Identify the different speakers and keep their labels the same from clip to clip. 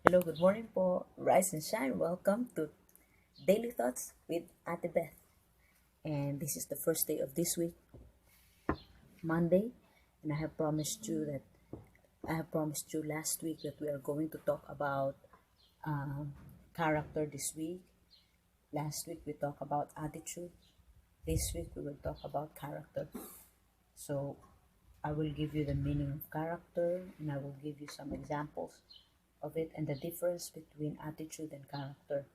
Speaker 1: Hello, good morning po. Rise and shine. Welcome to Daily Thoughts with Ate Beth. And this is the first day of this week, Monday. And I have promised you last week that we are going to talk about character this week. Last week we talked about attitude. This week we will talk about character. So I will give you the meaning of character and I will give you some examples of it and the difference between attitude and character.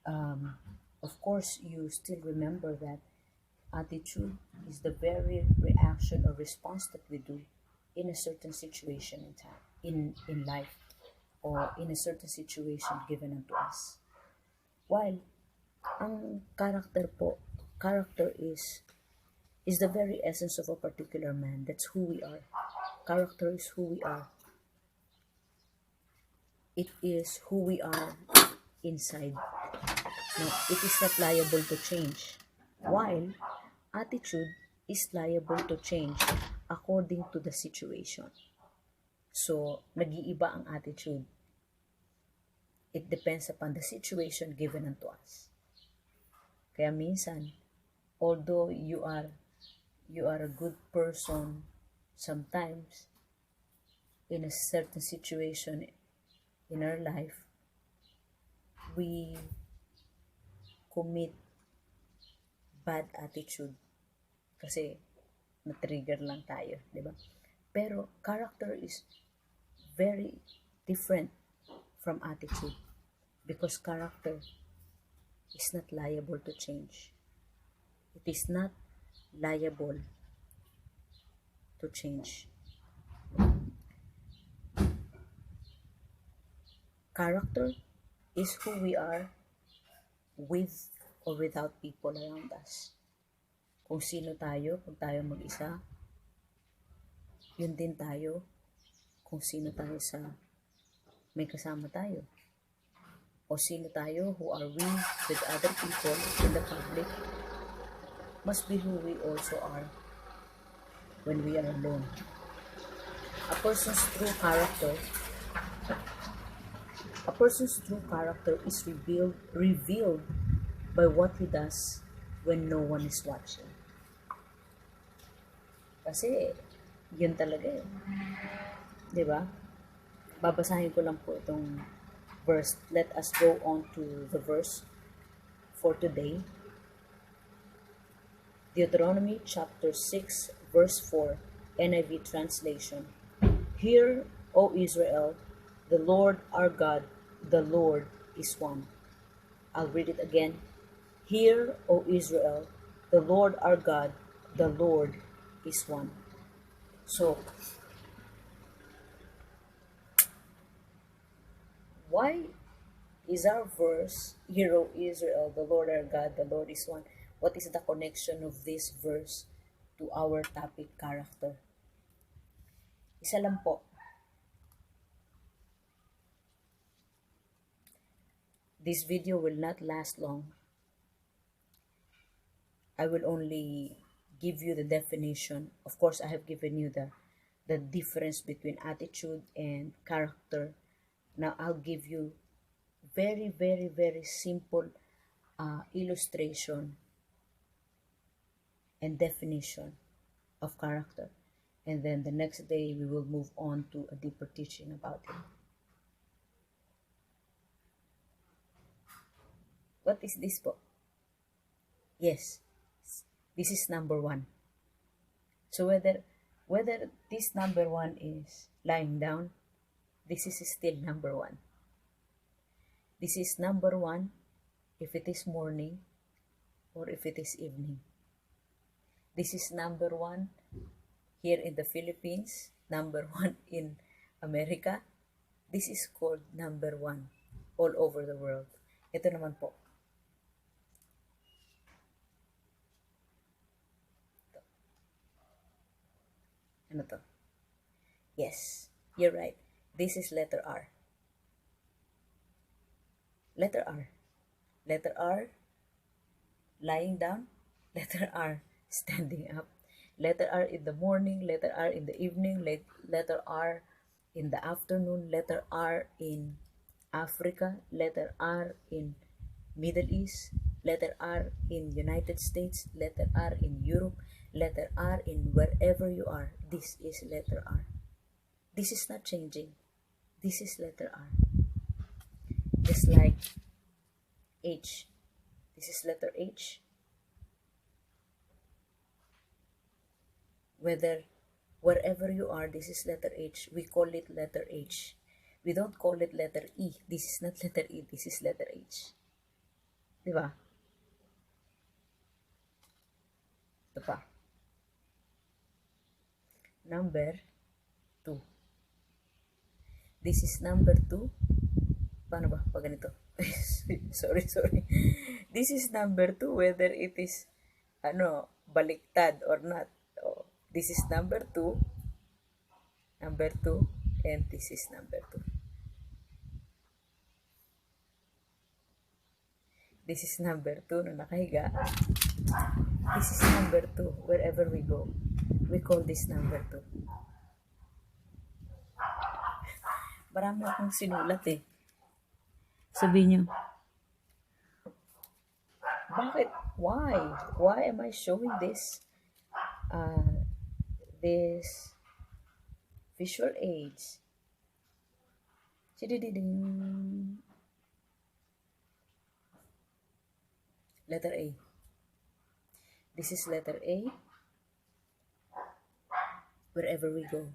Speaker 1: um, of course, you still remember that attitude is the very reaction or response that we do in a certain situation in time, in life, or in a certain situation given unto us. While ang character is the very essence of a particular man. That's who we are. Character is who we are. It is who we are inside. No, it is not liable to change. While attitude is liable to change according to the situation. So, nag-iiba ang attitude. It depends upon the situation given unto us. Kaya minsan, although you are a good person, sometimes in a certain situation in our life, we commit bad attitude kasi na-trigger lang tayo, di ba? Pero character is very different from attitude because character is not liable to change. It is not liable to change. Character is who we are with or without people around us. Kung sino tayo, kung tayo mag-isa, yun din tayo kung sino tayo sa may kasama tayo. O sino tayo, who are we with other people in the public, must be who we also are when we are alone. A person's true character is revealed by what he does when no one is watching. Kasi, yun talaga eh. Di ba? Babasahin ko lang po itong verse. Let us go on to the verse for today. Deuteronomy chapter 6 verse 4, NIV translation. Hear, O Israel, the Lord our God, the Lord is one. I'll read it again. Hear, O Israel, the Lord our God, the Lord is one. So, why is our verse, Hear, O Israel, the Lord our God, the Lord is one? What is the connection of this verse to our topic, character? Isa lang po. This video will not last long. I will only give you the definition. Of course, I have given you the difference between attitude and character. Now, I'll give you very, very, very simple illustration and definition of character. And then the next day, we will move on to a deeper teaching about it. What is this po? Yes, this is number one. So whether this number one is lying down, this is still number one. This is number one if it is morning or if it is evening. This is number one here in the Philippines, number one in America. This is called number one all over the world. Ito naman po. Ano to? Yes, you're right. This is letter R. Letter R. Letter R, lying down. Letter R, standing up. Letter R in the morning. Letter R in the evening. Letter R In the afternoon, letter R in Africa, letter R in Middle East, letter R in United States, letter R in Europe, letter R in wherever you are. This is letter R. This is not changing. This is letter R. Just like H. This is letter H. Wherever you are, this is letter H. We call it letter H. We don't call it letter E. This is not letter E. This is letter H. Diba? Ito pa. Number 2. This is number 2. Paano ba? Pag ganito. sorry. This is number 2, whether it is, baliktad or not. Oh, this is number 2, and this is number 2. This is number 2 na nakahiga. This is number 2, wherever we go. We call this number 2. Marami akong sinulat eh. Sabihin nyo, bakit? Why? Why am I showing this? This visual aids. Letter A. This is letter A. Wherever we go.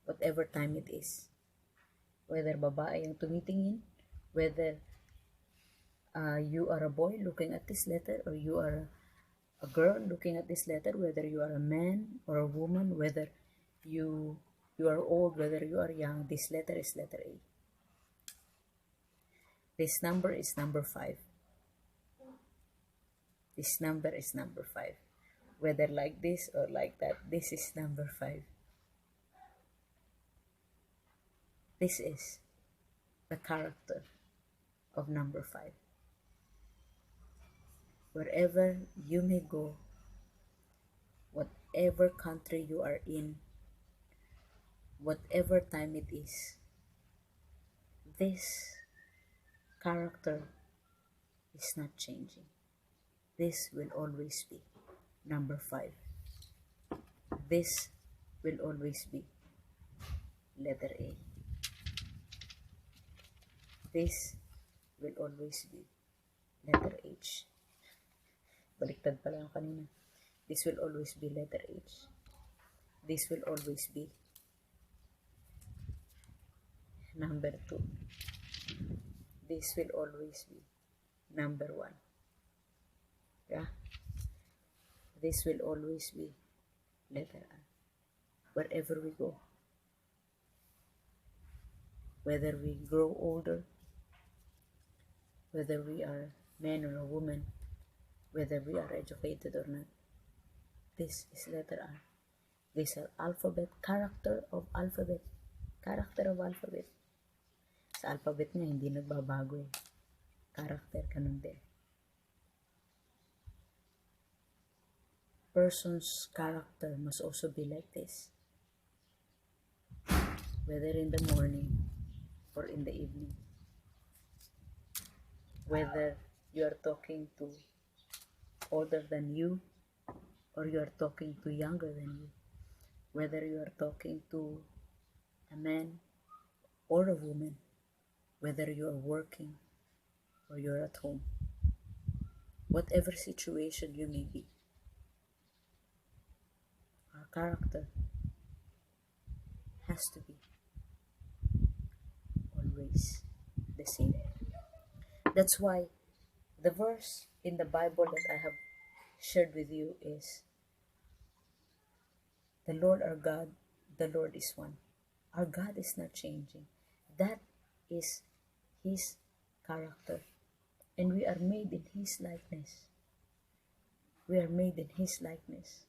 Speaker 1: Whatever time it is. Whether babae ang tumitingin, whether you are a boy looking at this letter, or you are a girl looking at this letter, whether you are a man or a woman, whether you are old, whether you are young, this letter is letter A. This number is number 5. This number is number 5. Whether like this or like that, this is number 5. This is the character of number 5. Wherever you may go, whatever country you are in, whatever time it is, this character is not changing. This will always be number 5. This will always be letter A. This will always be letter H. Baliktad pala yung kanina. This will always be letter H. This will always be number 2. This will always be number 1. Yeah? This will always be letter R. Wherever we go. Whether we grow older, whether we are men or a woman, whether we are educated or not, this is letter R. This is alphabet, character of alphabet. Character of alphabet. Sa alphabet nga, hindi nagbabago eh. Character, ganun din. Person's character must also be like this. Whether in the morning or in the evening. Whether you are talking to older than you or you are talking to younger than you. Whether you are talking to a man or a woman. Whether you are working or you're at home. Whatever situation you may be. Our character has to be always the same. That's why the verse in the Bible that I have shared with you is, the Lord our God, the Lord is one. Our God is not changing. That is His character. And we are made in His likeness. We are made in His likeness.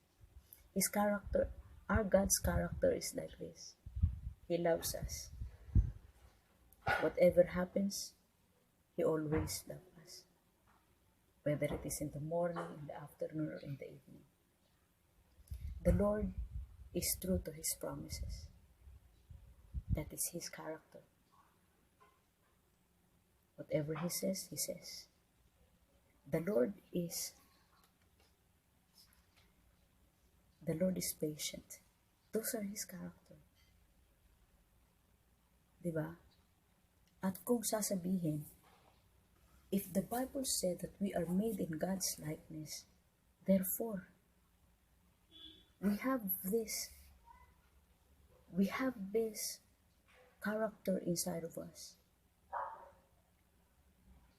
Speaker 1: His character, our God's character is like this. He loves us. Whatever happens, He always loves us. Whether it is in the morning, in the afternoon, or in the evening. The Lord is true to His promises. That is his character. Whatever he says, he says. The Lord is patient. Those are his character. Diba? At kung sasabihin, if the Bible said that we are made in God's likeness, therefore, we have this character inside of us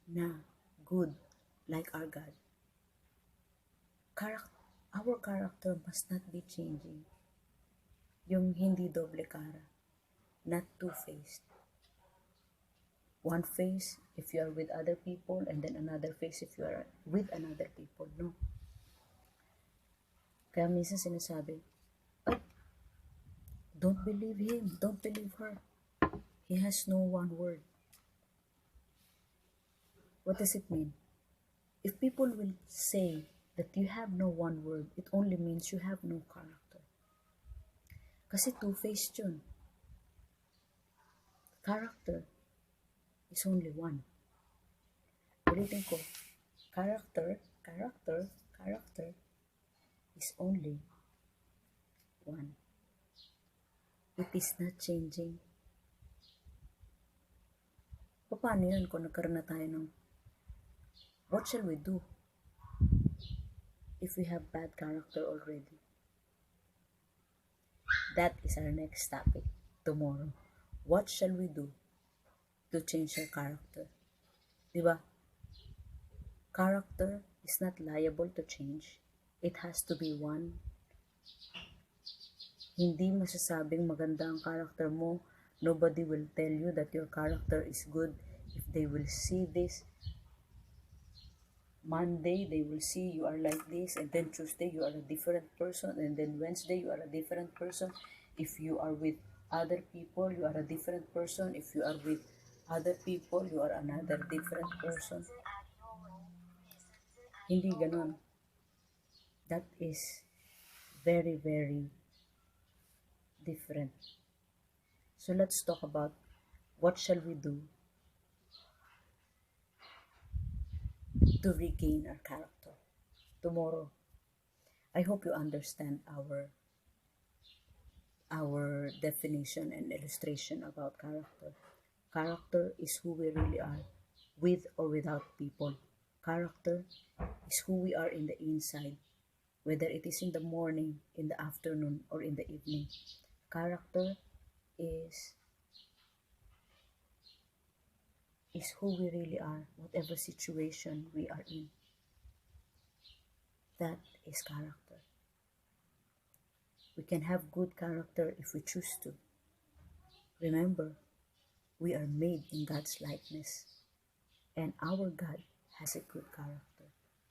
Speaker 1: na good like our God. Our character must not be changing. Yung hindi doble cara, not two-faced. One face if you are with other people, and then another face if you are with another people. No. Kaya minsan sinasabi, don't believe him, don't believe her. He has no one word. What does it mean? If people will say that you have no one word, it only means you have no character. Kasi two-faced yun. Character is only one. Ulitin ko, character is only one. It is not changing. Paano yun kung nagkaroon na tayo ng what shall we do if we have bad character already? That is our next topic tomorrow. What shall we do to change our character? Diba? Character is not liable to change. It has to be one. Hindi masasabing maganda ang character mo. Nobody will tell you that your character is good if they will see this. Monday, they will see you are like this, and then Tuesday, you are a different person, and then Wednesday, you are a different person. If you are with other people, you are a different person. If you are with other people, you are another different person. Hindi ganon. That is very, very different. So let's talk about what shall we do to regain our character tomorrow. I hope you understand our definition and illustration about character. Character is who we really are, with or without people. Character is who we are in the inside, whether it is in the morning, in the afternoon, or in the evening. Character is who we really are, whatever situation we are in. That is character. We can have good character if we choose to. Remember, we are made in God's likeness, and our God has a good character.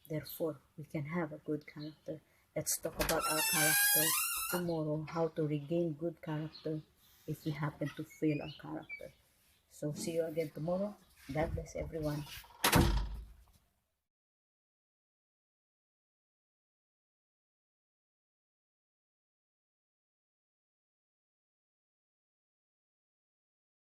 Speaker 1: Therefore, we can have a good character. Let's talk about our character tomorrow, how to regain good character if we happen to fail our character. So see you again tomorrow. God bless everyone.